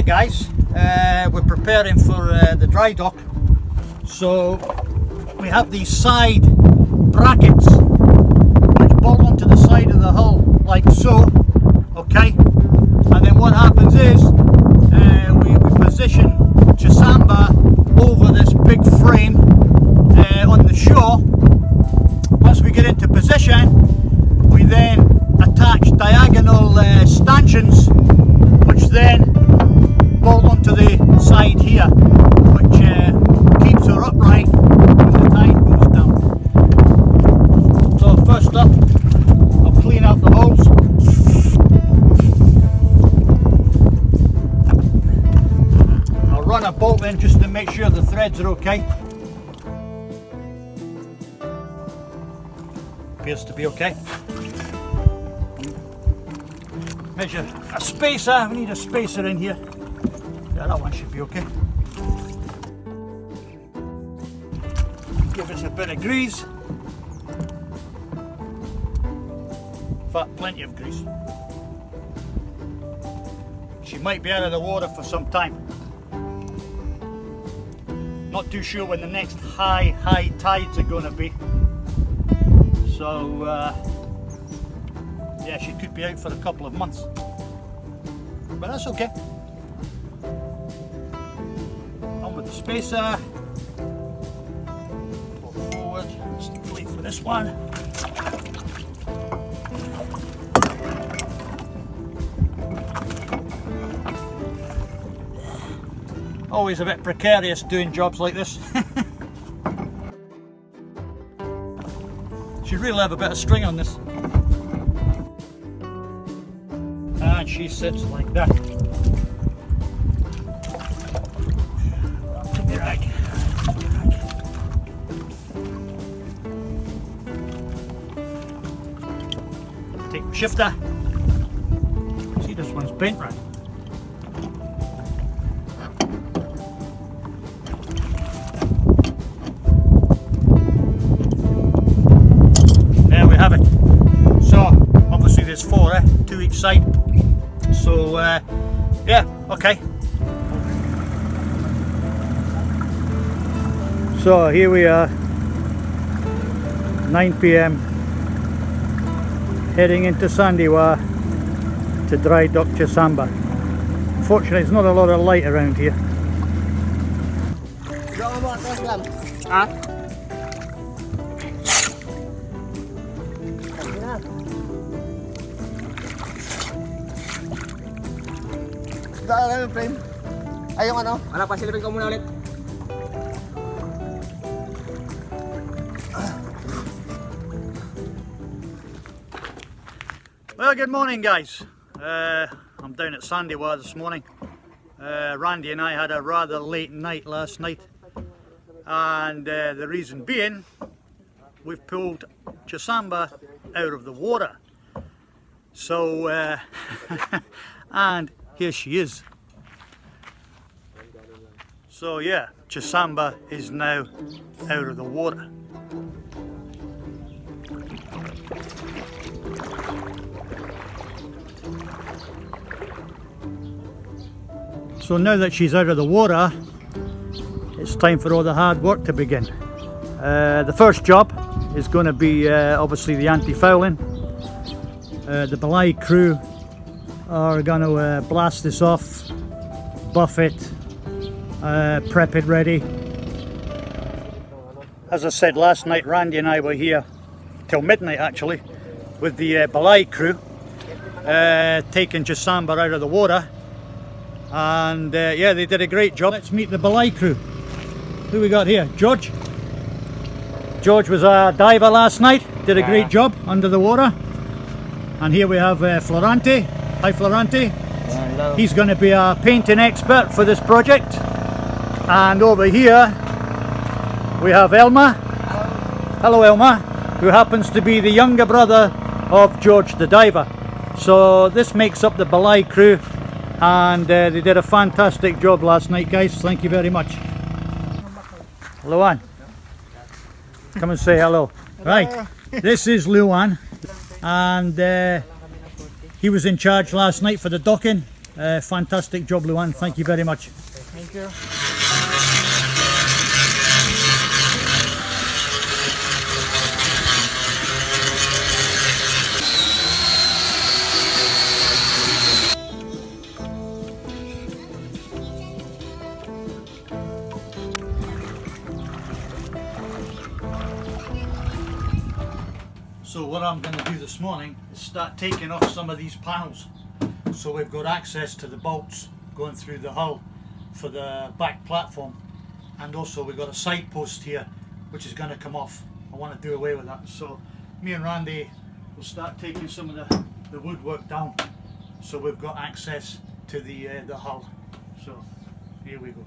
Guys, we're preparing for the dry dock, so we have these side brackets which bolt onto the side of the hull like so, okay, and then what happens is we position Chasamba over this big frame on the shore. Once we get into position, we then attach diagonal stanchions which then bolt onto the side here, which keeps her upright when the tide goes down. So first up, I'll clean out the holes. I'll run a bolt in just to make sure the threads are okay. Appears to be okay. Measure a spacer, we need a spacer in here. Yeah, that one should be okay. Give us a bit of grease. In fact, plenty of grease. She might be out of the water for some time. Not too sure when the next high tides are going to be. So, yeah, she could be out for a couple of months. But that's okay. With the spacer, pull forward, wait for this one. Always a bit precarious doing jobs like this. Should really have a bit of string on this. And she sits like that. Take the shifter. See, this one's bent right. There we have it. So obviously there's four, 2 each side. So yeah, okay. So here we are, 9 PM, heading into Sandiwa to dry dock Chasamba. Unfortunately, there's not a lot of light around here. Ay, yung ano? Anak, pasilipin ko muna ulit. Well, good morning guys. I'm down at Sandiwa this morning. Randy and I had a rather late night last night, and the reason being we've pulled Chasamba out of the water. So and here she is. So yeah, Chasamba is now out of the water. So now that she's out of the water, it's time for all the hard work to begin. The first job is going to be obviously the anti-fouling. The belay crew are going to blast this off, buff it, prep it ready. As I said last night, Randy and I were here till midnight actually with the belay crew, taking Chasamba out of the water. And yeah, they did a great job. Let's meet the belay crew. Who we got here? George. George was a diver last night, did a great job under the water. And here we have Florante. Hi Florante. Hello. He's going to be a painting expert for this project. And over here we have Elma. Hello Elma, who happens to be the younger brother of George the diver. So this makes up the belay crew. and they did a fantastic job last night, guys. Thank you very much. Luan, come and say hello. Right, this is Luan, and he was in charge last night for the docking. Fantastic job, Luan. Thank you very much. Thank you. So what I'm going to do this morning is start taking off some of these panels, so we've got access to the bolts going through the hull for the back platform, and also we've got a side post here which is going to come off. I want to do away with that, so me and Randy will start taking some of the woodwork down, so we've got access to the hull. So here we go.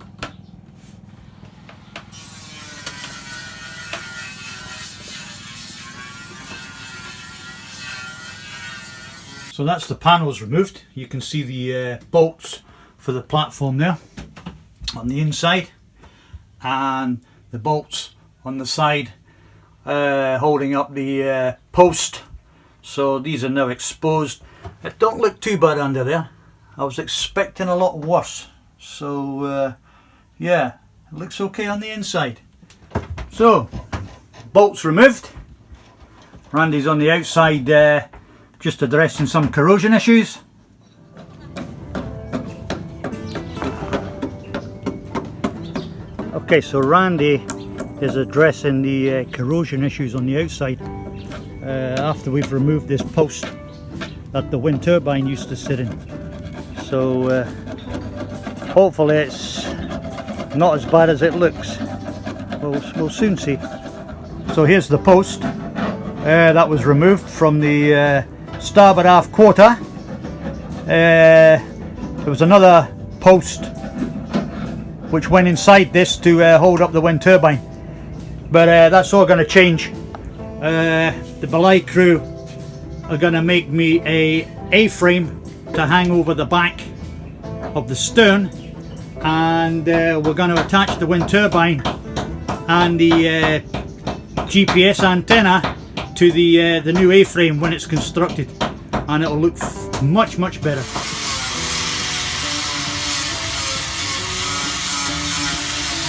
So that's the panels removed. You can see the bolts for the platform there on the inside, and the bolts on the side holding up the post. So these are now exposed. It don't look too bad under there. I was expecting a lot worse. So yeah, it looks okay on the inside. So bolts removed. Randy's on the outside just addressing some corrosion issues. Okay, so Randy is addressing the corrosion issues on the outside after we've removed this post that the wind turbine used to sit in. So hopefully it's not as bad as it looks. We'll soon see. So here's the post that was removed from the starboard aft quarter. There was another post which went inside this to hold up the wind turbine, but that's all going to change. The belay crew are going to make me a A-frame to hang over the back of the stern, and we're going to attach the wind turbine and the GPS antenna to the new A-frame when it's constructed, and it'll look much better.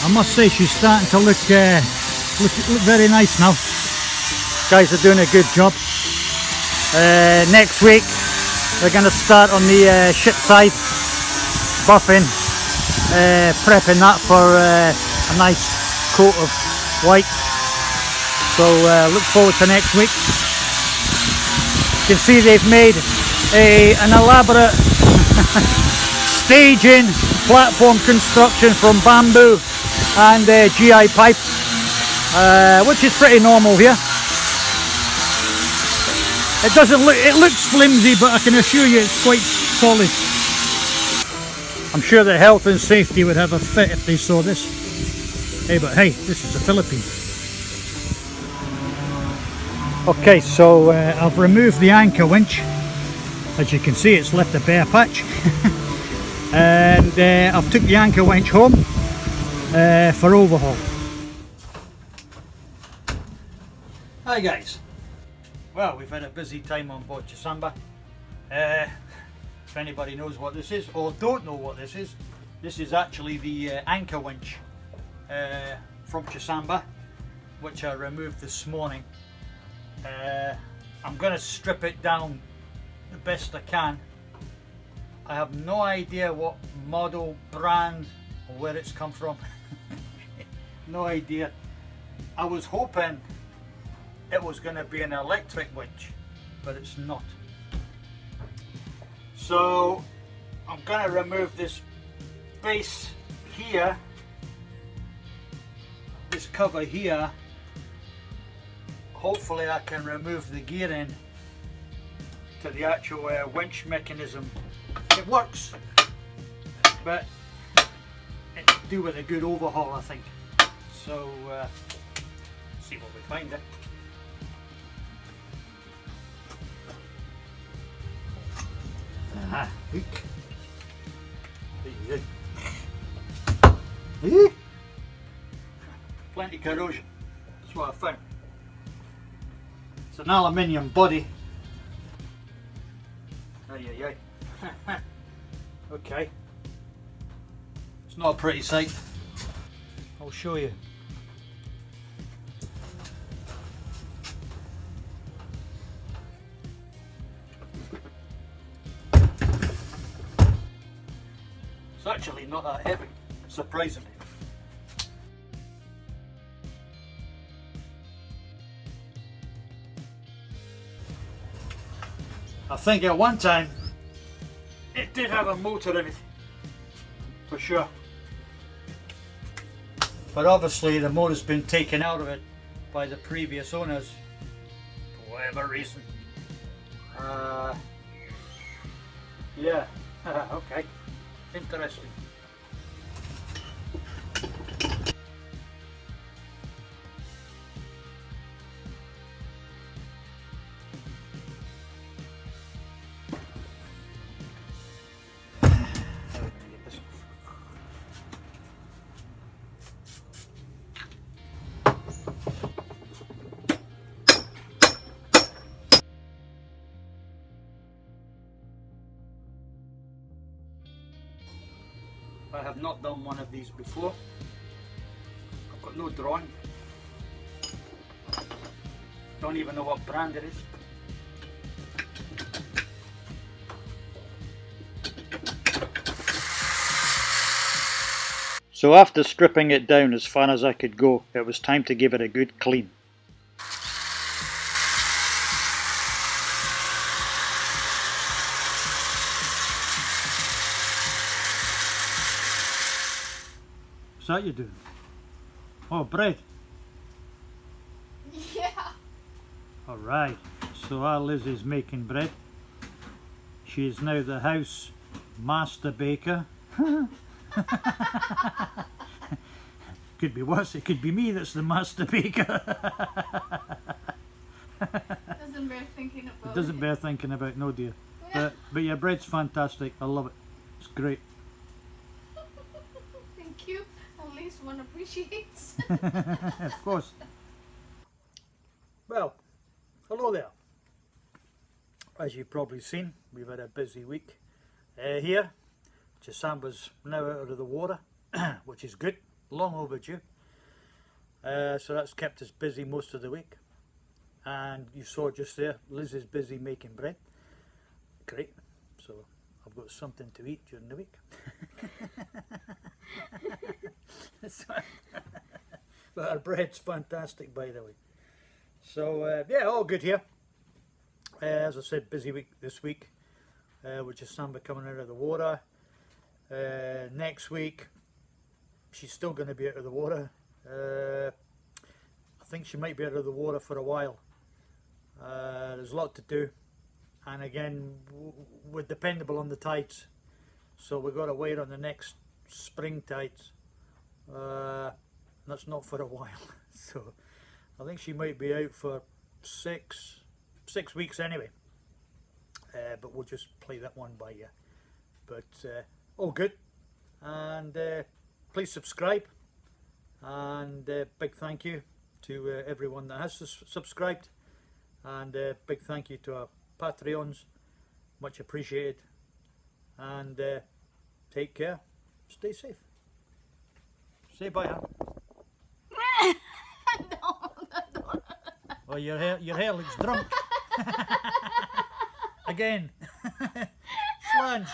I must say she's starting to look very nice now. Guys are doing a good job. Next week they're going to start on the ship side, buffing, prepping that for a nice coat of white. So look forward to next week. You can see they've made an elaborate staging platform construction from bamboo and GI pipe, which is pretty normal here. It doesn't look, it looks flimsy, but I can assure you it's quite solid. I'm sure that health and safety would have a fit if they saw this. Hey, but hey, this is the Philippines. Okay, so I've removed the anchor winch. As you can see, it's left a bare patch. And I've took the anchor winch home for overhaul. Hi guys. Well, we've had a busy time on board Chasamba. If anybody knows what this is or don't know what this is actually the anchor winch from Chasamba, which I removed this morning. I'm going to strip it down the best I can. I have no idea what model, brand, or where it's come from. No idea. I was hoping it was going to be an electric winch, but it's not. So I'm going to remove this base here, this cover here. Hopefully I can remove the gearing to the actual winch mechanism. It works, but it's due with a good overhaul, I think. So see what we find there. Aha, hook. Plenty corrosion. That's what I found. It's an aluminium body. Okay. It's not a pretty sight. I'll show you. It's actually not that heavy, surprisingly. I think at one time it did have a motor in it, for sure. But obviously the motor's been taken out of it by the previous owners, for whatever reason. Yeah, okay, interesting. I have not done one of these before. I've got no drawing. Don't even know what brand it is. So after stripping it down as far as I could go, it was time to give it a good clean. What's that you doing? Oh, bread. Yeah. Alright, so our Liz is making bread. She is now the house master baker. Could be worse, it could be me that's the master baker. Doesn't bear thinking about. It doesn't bear thinking about, no dear. But your bread's fantastic, I love it. It's great. Thank you. At least one appreciates. Of course. Well, hello there. As you've probably seen, we've had a busy week here. Chasamba's now out of the water, which is good, long overdue. So that's kept us busy most of the week. And you saw just there, Liz is busy making bread. Great. So I've got something to eat during the week. But our bread's fantastic, by the way. So yeah, all good here. As I said, busy week this week, with Chasamba coming out of the water. Next week, she's still going to be out of the water. I think she might be out of the water for a while. There's a lot to do, and again, we're dependable on the tides, so we've got to wait on the next spring tides. That's not for a while, so I think she might be out for six weeks anyway. But we'll just play that one by ear. But all good, and please subscribe, and big thank you to everyone that has subscribed, and big thank you to our Patreons, much appreciated, and take care, stay safe. Say bye, huh? No. Well, your hair looks drunk. Again. Sludge.